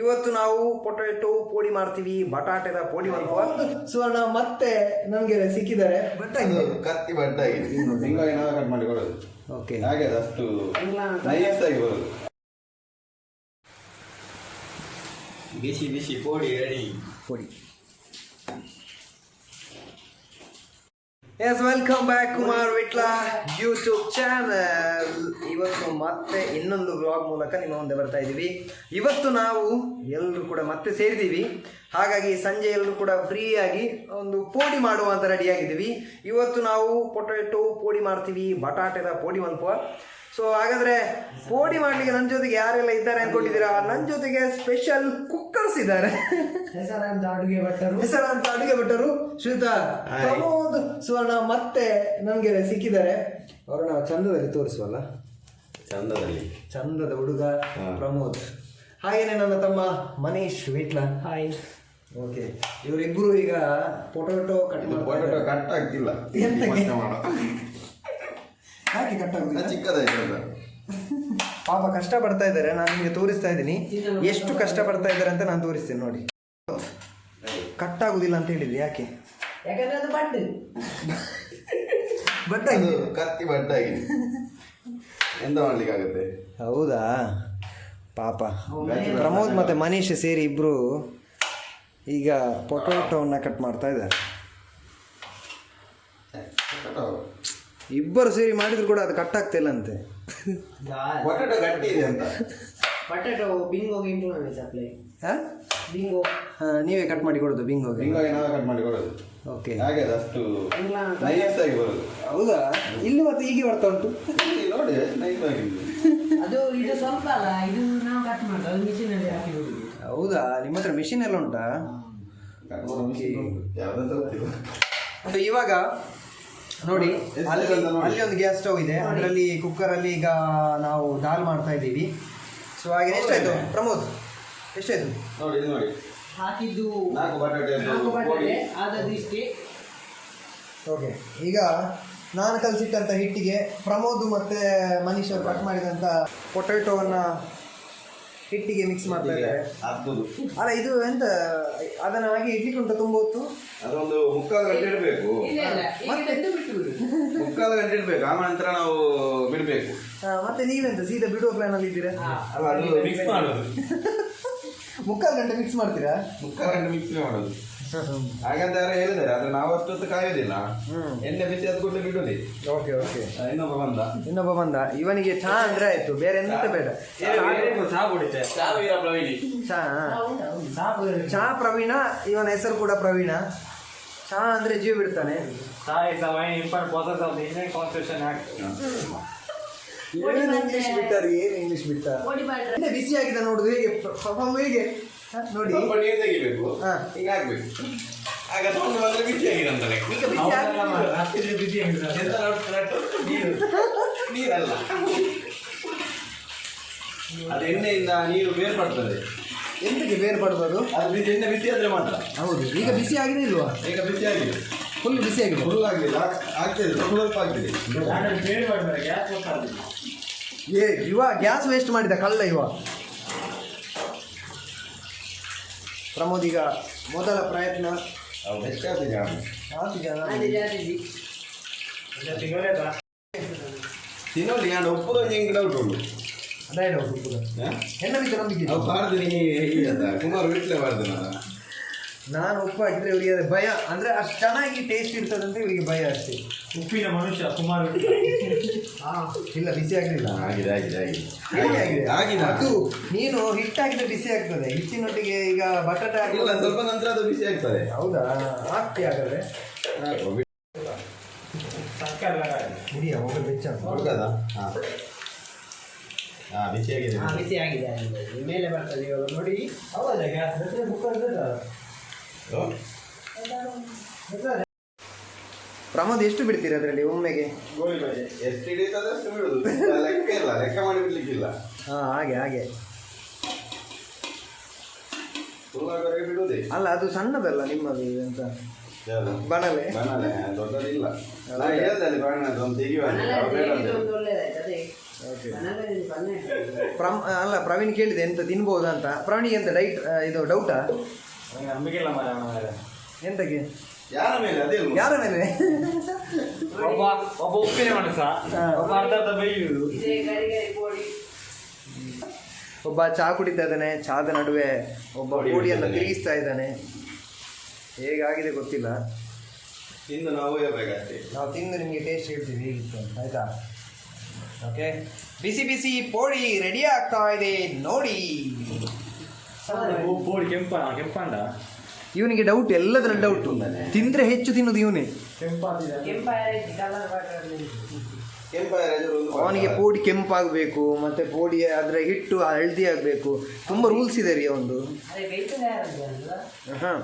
ಇವತ್ತು ನಾವು ಪೊಟೆಟೊ ಪೋಡಿ ಮಾಡ್ತೀವಿ, ಬಟಾಟೆದ ಪೋಡಿ ಮಾಡುವ. ಸುವರ್ಣ ಮತ್ತೆ ನಮಗೆ ಸಿಕ್ಕಿದ್ದಾರೆ. ಕತ್ತಿ ಬಟ್ಟಾಗಿದೆ, ಹಿಂಗಾಗಿ ನಾವು ಕಟ್ ಮಾಡಿ ಕೊಡೋದು. ಓಕೆ, ಹಾಗೆ ಅಷ್ಟು ನೈಸ್ ಆಗಿ ಬರೋದು. ಬಿಸಿ ಬಿಸಿ ಪೋಡಿ ರೆಡಿ. ಪೋಡಿ. Yes, welcome back Kumar Vitla YouTube channel. ಇವತ್ತು ಮತ್ತೆ ಇನ್ನೊಂದು ವ್ಲಾಗ್ ಮೂಲಕ ನಿಮ್ಮ ಮುಂದೆ ಬರ್ತಾ ಇದ್ದೀವಿ. ಇವತ್ತು ನಾವು ಎಲ್ಲರೂ ಕೂಡ ಮತ್ತೆ ಸೇರಿದ್ದೀವಿ, ಹಾಗಾಗಿ ಸಂಜೆ ಎಲ್ಲರೂ ಕೂಡ ಫ್ರೀಯಾಗಿ ಒಂದು ಪೋಡಿ ಮಾಡುವಂತ ರೆಡಿಯಾಗಿದ್ದೀವಿ. ಇವತ್ತು ನಾವು ಪೊಟೆಟೊ ಪೋಡಿ ಮಾಡ್ತೀವಿ, ಬಟಾಟೆದ ಪೋಡಿ ಮಲ್ಪ. ಸೊ ಹಾಗಾದ್ರೆ ಪೋಡಿ ಮಾಡ್ಲಿಕ್ಕೆ ನನ್ನ ಜೊತೆಗೆ ಯಾರೆಲ್ಲ ಇದ್ದಾರೆ ಅನ್ಕೊಂಡಿದ್ದೀರಾ? ನನ್ನ ಜೊತೆಗೆ ಸ್ಪೆಷಲ್ ಕುಕ್ಕರ್ಸ್ ಇದ್ದಾರೆ, ಹೆಸರಾಂತ ಅಡುಗೆ ಭಟ್ಟರು ಶ್ವೇತಾ, ಪ್ರಮೋದ್, ಸುವರ್ಣ ಮತ್ತೆ ನಮ್ಗೆ ಸಿಕ್ಕಿದ್ದಾರೆ. ಅವರು ನಾವು ಚಂದದಲ್ಲಿ ತೋರಿಸುವಲ್ಲ, ಚಂದದ ಹುಡುಗ ಪ್ರಮೋದ್. ಹಾಗೇನೆ ನನ್ನ ತಮ್ಮ ಮನೀಶ್ ವಿಟ್ಲ. ಹಾಯ್. ಓಕೆ, ಇವರಿಬ್ರು ಈಗ ಪೊಟೆಟೊ ಕಟ್ ಆಗ್ತಿಲ್ಲ. ಯಾಕೆ ಕಟ್ಟಾಗುದಿಲ್ಲ? ಚಿಕ್ಕದಾಯ್ತು. ಪಾಪ ಕಷ್ಟ ಪಡ್ತಾ ಇದ್ದಾರೆ. ನಾನು ನಿಮಗೆ ತೋರಿಸ್ತಾ ಇದ್ದೀನಿ ಎಷ್ಟು ಕಷ್ಟ ಪಡ್ತಾ ಇದ್ದಾರೆ ಅಂತ. ನಾನು ತೋರಿಸ್ತೇನೆ ನೋಡಿ. ಕಟ್ಟಾಗುದಿಲ್ಲ ಅಂತ ಹೇಳಿದ್ರಿ, ಯಾಕೆ? ಯಾಕಂದ್ರೆ ಅದು ಬಡ್ಡು ಬಡ್ಡಾಗಿದೆ, ಕತ್ತಿ ಬಡ್ಡಾಗಿದೆ, ಎಂತ ಮಾಡ್ಲಿಕ್ಕಾಗುತ್ತೆ? ಹೌದಾ? ಪಾಪ ಪ್ರಮೋದ್ ಮತ್ತೆ ಮನೀಶ್ ಸೇರಿ ಇಬ್ರು ಈಗ ಪೊಟೆಟೊವನ್ನ ಕಟ್ ಮಾಡ್ತಾ ಇದ್ದಾರೆ. ಇಬ್ಬರು ಸೇರಿ ಮಾಡಿದ್ರು ಕೂಡ ಅದು ಕಟ್ ಆಗ್ತಾ ಇಲ್ಲ ಅಂತೆ. ಪೊಟೆಟೊ ಗಟ್ಟಿ ಇದೆ ಅಂತ. ಪೊಟೆಟೊ ಬಿಂಗೋಗೆ ಇಂಪ್ರೂವ್ ಸಪ್ಲೈ. ಬಿಂಗೋ ನೀವೇ ಕಟ್ ಮಾಡಿ ಕೊಡೋದು? ಬಿಂಗೋಗೆ ಹಿಂಗಾಗಿ ನಾವು ಕಟ್ ಮಾಡಿ ಕೊಡೋದು. ಓಕೆ, ಹಾಗೆ ಅಷ್ಟು ನೈಸ್ ಆಗಿ ಬರೋದು. ಹೌದಾ? ಇಲ್ಲಿ ಮತ್ತೆ ಹೀಗೆ ಬರ್ತಾ ಉಂಟು ನೋಡಿ, ನೈಸ್ ಆಗಿದೆ. ಅದು ಇದು ಸ್ವಲ್ಪ ಅಲ್ಲ, ಇದು ನಾವು ಕಟ್ ಮಾಡೋದು, ಅದು ಮಿಷಿನಲ್ಲಿ ಹಾಕಿ ಹೋಗುದು. ಹೌದಾ? ನಿಮ್ಮ ಹತ್ರ ಮಿಷಿನ್ ಎಲ್ಲ ಉಂಟಾ? ಅದು ಇವಾಗ ನೋಡಿ, ಅಲ್ಲಿ ಒಂದು ಗ್ಯಾಸ್ ಸ್ಟವ್ ಇದೆ, ಅದರಲ್ಲಿ ಕುಕ್ಕರಲ್ಲಿ ಈಗ ನಾವು ದಾಲ್ ಮಾಡ್ತಾ ಇದ್ದೀವಿ. ಸೊ ಹಾಗೆ ಎಷ್ಟಾಯ್ತು ಪ್ರಮೋದ್? ಎಷ್ಟಾಯ್ತು ನೋಡಿ ನೋಡಿ, ಹಾಕಿದ್ದು 4 ಬಟಾಟೆ ಆದದಿಷ್ಟೇ. ಓಕೆ, ಈಗ ನಾನು ಕಲಿಸಿಟ್ಟಂಥ ಹಿಟ್ಟಿಗೆ ಪ್ರಮೋದ್ ಮತ್ತು ಮನೀಶ್ ಅವರು ಕಟ್ ಮಾಡಿದಂಥ ಪೊಟೆಟೊವನ್ನು ಹಿಟ್ಟಿಗೆ ಮಿಕ್ಸ್ ಮಾಡ್ತಾ ಇದ್ದಾರೆ. ಅಲ್ಲ, ಇದು ಎಂತ ಅದನ್ನು ಹಾಗೆ ಇಡ್ಲಿಕ್ಕೆ ಉಂಟು ತುಂಬ ಹೊತ್ತು? ಅದೊಂದು 3/4 ಗಂಟೆ ಇಡಬೇಕು. 3/4 ಗಂಟೆ ಇಡಬೇಕು, ಆ ನಂತರ ನಾವು ಬಿಡಬೇಕು. ಮತ್ತೆ ನೀವೆಂತ ಸೀದಾ ಬಿಡುವ ಪ್ಲಾನ್ ಅಲ್ಲಿ ಇದ್ದೀರಾ? ಮಿಕ್ಸ್ ಮಾಡೋದು. 3/4 ಗಂಟೆ ಮಿಕ್ಸ್ ಮಾಡ್ತೀರಾ? 3/4 ಗಂಟೆ ಮಿಕ್ಸ್ ಮಾಡೋದು. ಹಾಗಂತ ಯಾರು ಹೇಳಿದ್ದಾರೆ, ಆದ್ರೆ ನಾವು ಅಷ್ಟೊತ್ತು ಕಾಯೋದಿಲ್ಲ, ಎಣ್ಣೆ ಬಿಸಿ ಅದು ಕೊಟ್ಟು ಬಿಡೋದಿ. Okay okay. ಇನ್ನೊಬ್ಬ ಬಂದ, ಇವನಿಗೆ ಚಹಾ ಅಂದ್ರೆ ಆಯ್ತು, ಬೇರೆ ಎಂತ ಬೇಡ. ಚಹಾ ಪ್ರವೀಣ, ಇವನ ಹೆಸರು ಕೂಡ ಪ್ರವೀಣ. ಚಹಾ ಅಂದ್ರೆ ಜೀವ ಬಿಡ್ತಾನೆ. ಇಂಗ್ಲಿಷ್ ಬಿಟ್ಟಾರೆ, ಏನು ಇಂಗ್ಲಿಷ್ ಬಿಟ್ಟ? ಬಿಸಿ ಆಗಿದೆ ನೋಡುದು, ಹೇಗೆ ಹೇಗೆ ನೋಡಿ. ನೀರು ತೆಗಿಬೇಕು, ಹಿಂಗೆ ಹಾಕ್ಬೇಕು, ಆಗ ತಗೊಂಡು ಬಂದ್ರೆ ಬಿಸಿ ಆಗಿದೆ ಅಂತಾನೆ. ನೀರಲ್ಲ, ಅದು ಎಣ್ಣೆಯಿಂದ ನೀರು ಬೇರ್ಪಡ್ತದೆ. ಎಂತಕ್ಕೆ ಬೇರ್ಪಡ್ಬೋದು? ಅದು ಎಣ್ಣೆ ಬಿಸಿ ಆದ್ರೆ ಮಾತ್ರ. ಹೌದು. ಈಗ ಬಿಸಿ ಆಗಿದೆ ಇಲ್ವಾ? ಈಗ ಬಿಸಿ ಆಗಿದೆ, ಫುಲ್ ಬಿಸಿ ಆಗಿದೆ. ಫುಲ್ ಆಗಲಿಲ್ಲ, ಆಗ್ತದೆ, ಸ್ವಲ್ಪ ಆಗ್ತದೆ. ಇವ ಗ್ಯಾಸ್ ವೇಸ್ಟ್ ಮಾಡಿದ ಕಳ್ಳ ಇವ. ಪ್ರಮೋದ್ ಈಗ ಮೊದಲ ಪ್ರಯತ್ನ. ತಿನ್ನೋಲಿ ನಾನು ಒಪ್ಪುದು ಹೆಂಗೆ ಡೌಟ್ ಉಂಟು. ಅದೇ ಡೌಟ್ ಹೆಣ್ಣ ಬಿಟ್ಟು ನಂಬಿಕೆ ಬಾರ್ದು ಕುಮಾರ್ ಬಿಟ್ಲೆ ಬಾರ್ದು. ನಾನು ಉಪ್ಪು ಹಾಕಿದ್ರೆ ಇವರಿಗೆ ಭಯ, ಅಂದ್ರೆ ಅಷ್ಟು ಚೆನ್ನಾಗಿ ಟೇಸ್ಟ್ ಇರ್ತದೆ ಅಂತ ಇವರಿಗೆ ಭಯ ಅಷ್ಟೇ. ಉಪ್ಪಿನ ಮನುಷ್ಯ ಕುಮಾರ್ ಇಲ್ಲ, ಬಿಸಿ ಆಗಲಿಲ್ಲ. ಆಗಿದೆ ಆಗಿದೆ ಆಗಿದೆ ಆಗಿದೆ. ಅದು ನೀನು ಹಿಟ್ಟಾಕಿದ್ರೆ ಬಿಸಿ ಆಗ್ತದೆ, ಹಿಟ್ಟಿನೊಟ್ಟಿಗೆ ಈಗ ಬಟಾಟೆ ಹಾಕಿಲ್ಲ, ಸ್ವಲ್ಪ ನಂತರ ಅದು ಬಿಸಿ ಆಗ್ತದೆ. ಹೌದಾ? ಹಾಕ್ತಿ ಹಾಗಾದ್ರೆ ಮುಡಿಯ ಮೊಬೈಲ್ ಬೆಚ್ಚ ಹುಡುಗದ. ಬಿಸಿ ಆಗಿದೆ, ಬಿಸಿ ಆಗಿದೆ, ಮೇಲೆ ಬರ್ತದೆ ಇವಾಗ ನೋಡಿ. ಹೌದಾ? ಗ್ಯಾಸ್ ಪ್ರಮೋದ್ ಎಷ್ಟು ಬಿಡ್ತೀರಿ ಅದರಲ್ಲಿ ಒಮ್ಮೆಗೆ? ಗೋಳಿ ಬಜೆ ಎಷ್ಟು ಹಿಡಿತದೆ ಅಷ್ಟು ಬಿಡುದು, ಲೆಕ್ಕ ಇಲ್ಲ, ಲೆಕ್ಕ ಮಾಡಿ ಬಿಡ್ಲಿಕ್ಕಿಲ್ಲ. ಹಾಗೆ ಹಾಗೆ ಫುಲ್ಲಾಗವರೆಗೆ ಬಿಡುವುದೇ. ಅಲ್ಲ, ಅದು ಸಣ್ಣದಲ್ಲ ನಿಮ್ಮದು ಎಂತ ಬಣಲೆ? ಬಣಲೆ ದೊಡ್ಡದಿಲ್ಲ. ನಾ ಹೇಳ್ದೆ ಅಲ್ಲಿ ಬಣ ಒಂದು ತೆಗಿಯುವ ಬೇಡ. ಅಲ್ಲ ಪ್ರವೀಣ್ ಕೇಳಿದೆ ಎಂತ ತಿನ್ಬೋದಾ ಅಂತ. ಪ್ರವೀಣಿಗೆ ಎಂತ ಇದು ಡೌಟಾ? ನಂಬಿಕೆ ಇಲ್ಲ ಮಾರ್ರೆ. ಎಂತಕ್ಕೆ? ಯಾರ ಮೇಲೆ? ಅದೇ ಯಾರ ಮೇಲೆ? ಒಬ್ಬ ಉಪ್ಪಿನ ಮನಸ್ಸ, ಒಬ್ಬ ಅರ್ಧ ಬೇಯುವುದು. ಒಬ್ಬ ಚಹಾ ಕುಡಿತಾ ಇದ್ದಾನೆ, ಚಹಾದ ನಡುವೆ ಒಬ್ಬ ಪೋಡಿಯನ್ನು ತಿರುಗಿಸ್ತಾ ಇದ್ದಾನೆ. ಹೇಗಾಗಿದೆ ಗೊತ್ತಿಲ್ಲ, ತಿಂದು ನಾವು ಹೇಳ್ಬೇಕಷ್ಟೇ. ನಾವು ತಿಂದು ನಿಮಗೆ ಟೇಸ್ಟ್ ಹೇಳ್ತೀವಿ ಹೇಗಿತ್ತು ಅಂತ, ಆಯ್ತಾ? ಓಕೆ, ಬಿಸಿ ಬಿಸಿ ಪೋಡಿ ರೆಡಿ ಆಗ್ತಾ ಇದೆ ನೋಡಿ. ಪೋಡಿ ಕೆಂಪಂಡ. ಇವನಿಗೆ ಡೌಟ್, ಎಲ್ಲದರಲ್ಲಿ ಡೌಟ್. ತಿಂದ್ರೆ ಹೆಚ್ಚು ತಿನ್ನೋದು ಇವನೇ. ಅವನಿಗೆ ಪೋಡಿ ಕೆಂಪಾಗಬೇಕು, ಮತ್ತೆ ಪೋಡಿ ಅದರ ಹಿಟ್ಟು ಹಳದಿ ಆಗಬೇಕು, ತುಂಬ ರೂಲ್ಸ್ ಇದೆ ರೀ ಒಂದು. ಹಾಂ,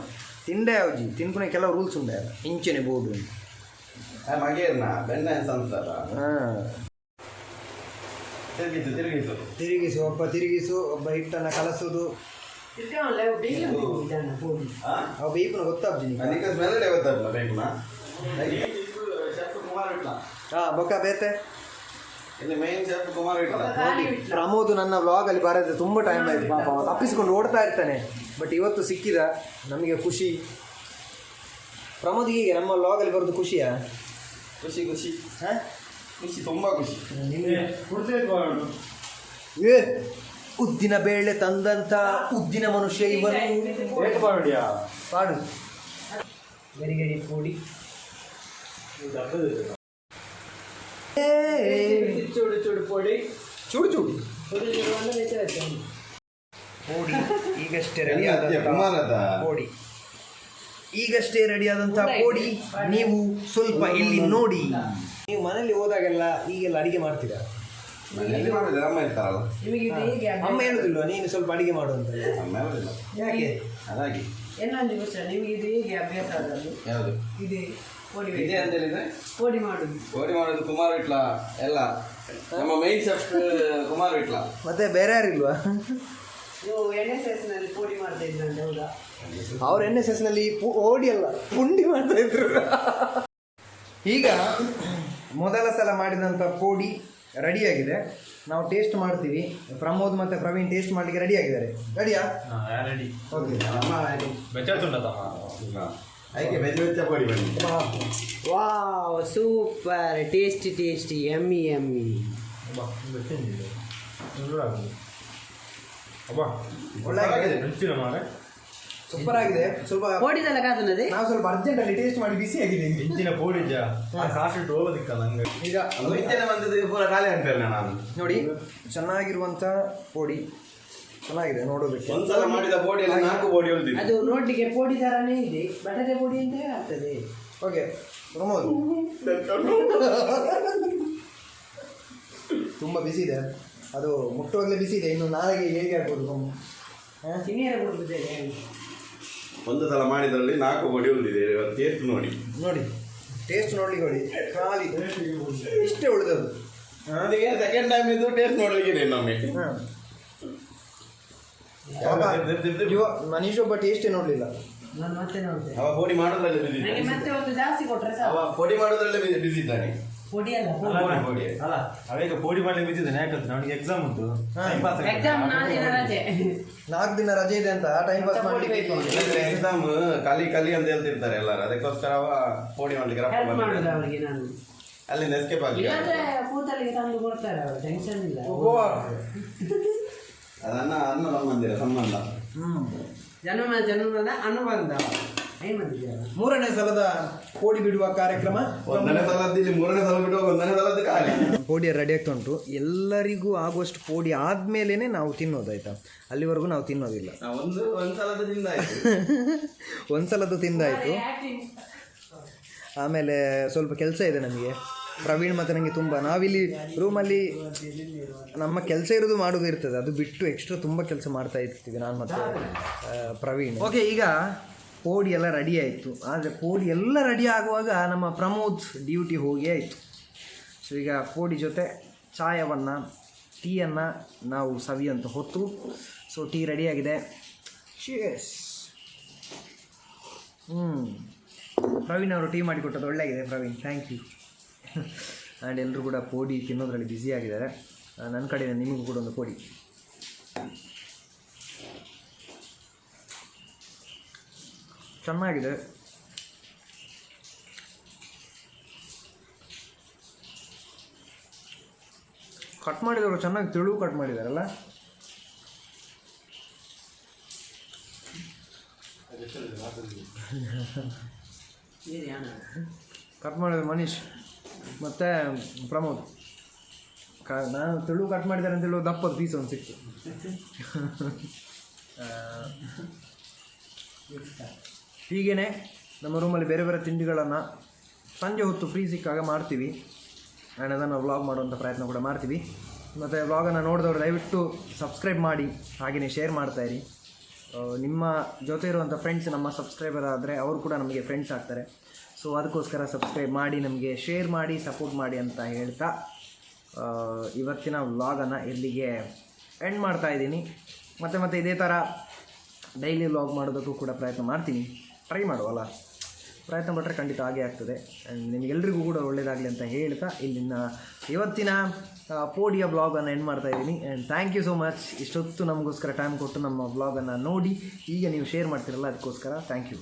ತಿಂಡೆ ಯಾವ್ದು ತಿನ್ಪುನ ಕೆಲವು ರೂಲ್ಸ್ ಉಂಡೆ ಇಂಚನೆ ಬೋರ್ಡು ಮಗೇರ್ನ ಬೆಣ್ಣ ಸಂಸಾರ. ಹಾಂ, ತಿರುಗಿಸು ತಿರುಗಿಸು, ಒಬ್ಬ ಹಿಟ್ಟನ್ನು ಕಲಸೋದು. ಅವ ಬೇಯ್ಪುನ ಗೊತ್ತಾಗ್ತದೆ. ಅದಕ್ಕೆ ಸ್ಮೆಲ್ ಗೊತ್ತಾಗಲ್ಲ ಬೇಕುನ. ಹಾಂ, ಬೊಕ್ಕ ಬೇತೆ ಇಲ್ಲಿ ಮೈನ್ ಶೆಫ್ ಕುಮಾರ್ ಇಟ್ಲ. ನೋಡಿ, ಪ್ರಮೋದ್ ನನ್ನ ವ್ಲಾಗಲ್ಲಿ ಬರೋದು ತುಂಬ ಟೈಮ್ ಆಯಿತು ಪಾಪ. ಅವ ತಪ್ಪಿಸ್ಕೊಂಡು ಓಡ್ತಾ ಇರ್ತಾನೆ, ಬಟ್ ಇವತ್ತು ಸಿಕ್ಕಿದ, ನಮಗೆ ಖುಷಿ. ಪ್ರಮೋದ್ ಹೀಗೆ ನಮ್ಮ ವ್ಲಾಗಲ್ಲಿ ಬರೋದು ಖುಷಿಯಾ? ಖುಷಿ ಖುಷಿ. ಹಾಂ, ಖುಷಿ, ತುಂಬ ಖುಷಿ. ಏ ಉದ್ದಿನ ಬೇಳೆ ತಂದಂತ ಉದ್ದಿನ ಮನುಷ್ಯ ಇವನು. ಪಾಡು ಗರಿ ಪೋಡಿ. ಚೂಡು ಪೋಡಿ ಚೂಡು ಪೋಡಿ ಈಗಷ್ಟೇ ರೆಡಿ ಆದಂತ ಪೋಡಿ. ಈಗಷ್ಟೇ ರೆಡಿ ಆದಂತ ಪೋಡಿ ನೀವು ಸ್ವಲ್ಪ ಇಲ್ಲಿ ನೋಡಿ. ನೀವು ಮನೇಲಿ ಹೋದಾಗೆಲ್ಲ ಈಗೆಲ್ಲ ಅಡಿಗೆ ಮಾಡ್ತೀರಾ? ಮನೆಯಲ್ಲಿ ಮಾಡಿದ್ರೆ ಅಮ್ಮ ಇರ್ತಾರಲ್ಲ. ಅಮ್ಮ ಹೇಳುದಿಲ್ವಾ ನೀನು ಸ್ವಲ್ಪ ಅಡಿಗೆ ಮಾಡು ಅಂತ? ಅಮ್ಮ ಹೇಳುದಿಲ್ಲ. ಯಾಕೆ? ಅದಾಗಿ ಇನ್ನೊಂದು ವಿಷಯ, ನಿಮಗೆ ಇದು ಹೇಗೆ ಅಭ್ಯಾಸ ಆದದ್ದು? ಯಾವುದು ಇದೆ ಪೋಡಿ ಇದೆ ಅಂತ ಹೇಳಿದ್ರೆ ಪೋಡಿ ಮಾಡುದು. ಪೋಡಿ ಮಾಡೋದು ಕುಮಾರ್ ಇಟ್ಲ ಎಲ್ಲ. ನಮ್ಮ ಮೈನ್ ಶೆಫ್ ಕುಮಾರ್ ಇಟ್ಲ. ಮತ್ತೆ ಬೇರೆ ಯಾರಿಲ್ವಾ? ನೀವು NSS ನಲ್ಲಿ ಪೋಡಿ ಮಾಡ್ತಾ ಇದ್ರಂತೆ, ಹೌದಾ? ಅವ್ರು NSS ನಲ್ಲಿ ಓಡಿ ಅಲ್ಲ ಪುಂಡಿ ಮಾಡ್ತಾ ಇದ್ರು. ಈಗ ಮೊದಲ ಸಲ ಮಾಡಿದಂಥ ಪೋಡಿ ರೆಡಿಯಾಗಿದೆ, ನಾವು ಟೇಸ್ಟ್ ಮಾಡ್ತೀವಿ. ಪ್ರಮೋದ್ ಮತ್ತು ಪ್ರವೀಣ್ ಟೇಸ್ಟ್ ಮಾಡಲಿಕ್ಕೆ ರೆಡಿ ಆಗಿದ್ದಾರೆ. ರೆಡಿಯಾ? ರೆಡಿ. ಓಕೆ. ಅದಕ್ಕೆ ವೆಜ್ ವೆಚ್ಚ ಪೋಡಿ ಬನ್ನಿ. Wow, super tasty yummy. Super ಆಗಿದೆ. ಸ್ವಲ್ಪ ಪೋಡಿದಲ್ಲ ಕಾದನದೆ, ನಾವು ಸ್ವಲ್ಪ ಅರ್ಜೆಂಟಲ್ಲಿ ಟೇಸ್ಟ್ ಮಾಡಿ ಬಿಸಿ ಆಗಿದೆ. ಹೆಚ್ಚಿನ ಪೋಡಿ ಕಾಸು ಹೋಗೋದಿಕ್ಕಲ್ಲ ಹಂಗೆ. ಈಗ ಮುಂಚೆನೆ ಬಂದದ್ದು ಪೂರ ಖಾಲಿ ಅಂತೇಳಿ ನಾನು ನೋಡಿ, ಚೆನ್ನಾಗಿರುವಂಥ ಪೋಡಿ, ಚೆನ್ನಾಗಿದೆ ನೋಡೋದಕ್ಕೆ. ಒಂದ್ಸಲ ಮಾಡಿದ ಪೋಡಿಯಲ್ಲಿ 4 ಪೋಡಿ ಹೊಲ್ದಿದೆ. ಅದು ನೋಡ್ಲಿಕ್ಕೆ ಪೋಡಿ ತರನೇ ಇದೆ, ಬಟಾಟೆ ಪೋಡಿ ಅಂತ ಆಗ್ತದೆ. ಓಕೆ ಪ್ರಮೋದ್, ತುಂಬ ಬಿಸಿ ಇದೆ, ಅದು ಮುಟ್ಟುವಾಗಲೇ ಬಿಸಿ ಇದೆ. ಇನ್ನು ನಾಳೆಗೆ ಹೇಗೆ ಆಗ್ಬೋದು? ಸಿನಿಯರ ಕೊಡ್ತದೆ. ಒಂದು ಸಲ ಮಾಡಿದ್ರಲ್ಲಿ 4 ಪೋಡಿ ಹೊಲ್ದಿದೆ. ಟೇಸ್ಟ್ ನೋಡಿ ಟೇಸ್ಟ್ ನೋಡ್ಲಿಕ್ಕೆ ನೋಡಿ, ಖಾಲಿ ಇಷ್ಟೇ ಉಳಿದದು. ಸೆಕೆಂಡ್ ಟೈಮ್ ಇದು ಟೇಸ್ಟ್ ನೋಡ್ಲಿಕ್ಕೆ ಇದೆ ನಮಗೆ. ಮನೀಶ್ ಒಬ್ಬ ಟೇಸ್ಟೇ ನೋಡಲಿಲ್ಲ. ನಾನು ಮತ್ತೆ ನೋಡ್ತೇನೆ. ಅವ ಪೋಡಿ ಮಾಡೋದ್ರಲ್ಲೇ ಬಿಸಿ ನನಗೆ ಮತ್ತೆ ಒಂದು ಜಾಸ್ತಿ ಕೊಟ್ರೆ ಸಾಕು. ಅವ ಪೋಡಿ ಮಾಡೋದ್ರಲ್ಲೇ ಬಿಸಿ ಇದ್ದಾನೆ. ಪೋಡಿ ಅಲ್ಲ, ಪೋಡಿ ಅಲ್ಲ ಅವಾಗ ಪೋಡಿ ಮಾಡ್ಲಿಕ್ಕೆ ಬಿದ್ದಿದ್ದಾನೆ. ಯಾಕಂದ್ರೆ ಅವನಿಗೆ ಎಕ್ಸಾಮ್ ಉಂಟು, ಎಕ್ಸಾಮ್ 4 ದಿನ ರಜೆ. 4 ದಿನ ರಜೆ ಇದೆ ಅಂತ ಟೈಮ್ ಪಾಸ್ ಮಾಡ್ಲಿಕ್ಕೆ. ಎಕ್ಸಾಮ್ ಕಲಿ ಅಂತ ಹೇಳ್ತಿರ್ತಾರೆ ಎಲ್ಲರೂ, ಅದಕ್ಕೋಸ್ಕರ ಅವ ಪೋಡಿ ಮಾಡ್ಲಿಕ್ಕೆ ರಪ್ಪ ಹೆಲ್ಪ್ ಮಾಡುದು ಬಂದಿದ್ದಾನೆ. ಅವರಿಗೆ ನಾನು. ಅಲ್ಲಿ ಎಸ್ಕೇಪ್ ಆಗಿ ಇಲ್ಲಾಂದ್ರೆ ಕೂತಲ್ಲಿಗೆ ತಂದು ಕೊಡ್ತಾರೆ ಅವರು, ಟೆನ್ಷನ್ ಇಲ್ಲ. ಅದನ್ನ ಅನ್ನ ಸಂಬಂಧಿರ ಸಂಬಂಧ. ಜನ್ಮದ ಅನುಬಂಧ. 3ನೇ ಸಲದ ಪೋಡಿ ಬಿಡುವ ಕಾರ್ಯಕ್ರಮ. 1ನೇ ಸಲದಲ್ಲಿ 3ನೇ ಸಲ ಬಿಡುವಾಗ 1ನೇ ಸಲದ್ದು ಖಾಲಿ. ಪೋಡಿ ರೆಡಿ ಆಗ್ತಾ ಉಂಟು. ಎಲ್ಲರಿಗೂ ಆಗುವಷ್ಟು ಪೋಡಿ ಆದ್ಮೇಲೆ ನಾವು ತಿನ್ನೋದಾಯ್ತಾ, ಅಲ್ಲಿವರೆಗೂ ನಾವು ತಿನ್ನೋದಿಲ್ಲ. ಒಂದು ಸಲದ ತಿಂದಾಯ್ತು. ಒಂದ್ಸಲದ್ದು ತಿಂದಾಯ್ತು. ಆಮೇಲೆ ಸ್ವಲ್ಪ ಕೆಲಸ ಇದೆ ನಮಗೆ, ಪ್ರವೀಣ್ ಮತ್ತು ನನಗೆ ತುಂಬ. ನಾವಿಲ್ಲಿ ರೂಮಲ್ಲಿ ನಮ್ಮ ಕೆಲಸ ಇರೋದು ಮಾಡೋದು ಇರ್ತದೆ, ಅದು ಬಿಟ್ಟು ಎಕ್ಸ್ಟ್ರಾ ತುಂಬ ಕೆಲಸ ಮಾಡ್ತಾ ಇರ್ತೀವಿ ನಾನು ಮತ್ತು ಪ್ರವೀಣ್. ಓಕೆ, ಈಗ ಪೋಡಿ ಎಲ್ಲ ರೆಡಿ ಆಯಿತು. ಆದರೆ ಪೋಡಿ ಎಲ್ಲ ರೆಡಿ ಆಗುವಾಗ ನಮ್ಮ ಪ್ರಮೋದ್ ಡ್ಯೂಟಿ ಹೋಗಿ ಆಯಿತು. ಸೊ ಈಗ ಪೋಡಿ ಜೊತೆ ಚಾಯವನ್ನು, ಟೀಯನ್ನು ನಾವು ಸವಿಯಂತ ಹೊತ್ತು. ಸೊ ಟೀ ರೆಡಿಯಾಗಿದೆ. ಚೀರ್ಸ್. ಪ್ರವೀಣ್ ಅವರು ಟೀ ಮಾಡಿಕೊಟ್ಟದ್ದು ಒಳ್ಳೆಯಾಗಿದೆ. Praveen, thank you. ಆ್ಯಂಡ್ ಎಲ್ಲರೂ ಕೂಡ ಪೋಡಿ ತಿನ್ನೋದ್ರಲ್ಲಿ ಬ್ಯುಸಿ ಆಗಿದ್ದಾರೆ. ನನ್ನ ಕಡೆಯಿಂದ ನಿಮಗೂ ಕೂಡ ಒಂದು ಕೊಡಿ. ಚೆನ್ನಾಗಿದೆ. ಕಟ್ ಮಾಡಿದವರು ಚೆನ್ನಾಗಿ ತೆಳು ಕಟ್ ಮಾಡಿದಾರಲ್ಲ. ಕಟ್ ಮಾಡಿದ್ರು ಮನೀಶ್ ಮತ್ತು ಪ್ರಮೋದ್. ನಾನು ತೆಳು ಕಟ್ ಮಾಡಿದ್ದಾರೆ ಅಂತ ಹೇಳುವ ದಪ್ಪದ ಪೀಸ್ ಒಂದು ಸಿಕ್ತು. ಹೀಗೇ ನಮ್ಮ ರೂಮಲ್ಲಿ ಬೇರೆ ಬೇರೆ ತಿಂಡಿಗಳನ್ನು ಸಂಜೆ ಹೊತ್ತು ಫ್ರೀ ಸಿಕ್ಕಾಗ ಮಾಡ್ತೀವಿ. ಆ್ಯಂಡ್ ಅದನ್ನು ವ್ಲಾಗ್ ಮಾಡುವಂಥ ಪ್ರಯತ್ನ ಕೂಡ ಮಾಡ್ತೀವಿ. ಮತ್ತು ವ್ಲಾಗನ್ನು ನೋಡಿದವರು ದಯವಿಟ್ಟು ಸಬ್ಸ್ಕ್ರೈಬ್ ಮಾಡಿ, ಹಾಗೆಯೇ ಶೇರ್ ಮಾಡ್ತಾಯಿರಿ. ನಿಮ್ಮ ಜೊತೆ ಇರುವಂಥ ಫ್ರೆಂಡ್ಸ್ ನಮ್ಮ ಸಬ್ಸ್ಕ್ರೈಬರ್ ಆದರೆ ಅವರು ಕೂಡ ನಮಗೆ ಫ್ರೆಂಡ್ಸ್ ಆಗ್ತಾರೆ. ಸೊ ಅದಕ್ಕೋಸ್ಕರ ಸಬ್ಸ್ಕ್ರೈಬ್ ಮಾಡಿ, ನಮಗೆ ಶೇರ್ ಮಾಡಿ, ಸಪೋರ್ಟ್ ಮಾಡಿ ಅಂತ ಹೇಳ್ತಾ ಇವತ್ತಿನ ವ್ಲಾಗನ್ನು ಇಲ್ಲಿಗೆ ಎಂಡ್ ಮಾಡ್ತಾಯಿದ್ದೀನಿ. ಮತ್ತು ಇದೇ ಥರ ಡೈಲಿ ವ್ಲಾಗ್ ಮಾಡೋದಕ್ಕೂ ಕೂಡ ಪ್ರಯತ್ನ ಮಾಡ್ತೀನಿ. ಟ್ರೈ ಮಾಡುವಲ್ಲ, ಪ್ರಯತ್ನ ಪಟ್ಟರೆ ಖಂಡಿತ ಆಗೇ ಆಗ್ತದೆ. ಆ್ಯಂಡ್ ನಿಮಗೆಲ್ರಿಗೂ ಕೂಡ ಒಳ್ಳೆಯದಾಗಲಿ ಅಂತ ಹೇಳ್ತಾ ಇಲ್ಲಿನ ಇವತ್ತಿನ ಪೋಡಿಯ ವ್ಲಾಗನ್ನು ಎಂಡ್ ಮಾಡ್ತಾಯಿದ್ದೀನಿ. And thank you so much. ಇಷ್ಟೊತ್ತು ನಮಗೋಸ್ಕರ ಟೈಮ್ ಕೊಟ್ಟು ನಮ್ಮ ವ್ಲಾಗನ್ನು ನೋಡಿ ಈಗ ನೀವು ಶೇರ್ ಮಾಡ್ತಿರಲ್ಲ, ಅದಕ್ಕೋಸ್ಕರ ಥ್ಯಾಂಕ್ ಯು.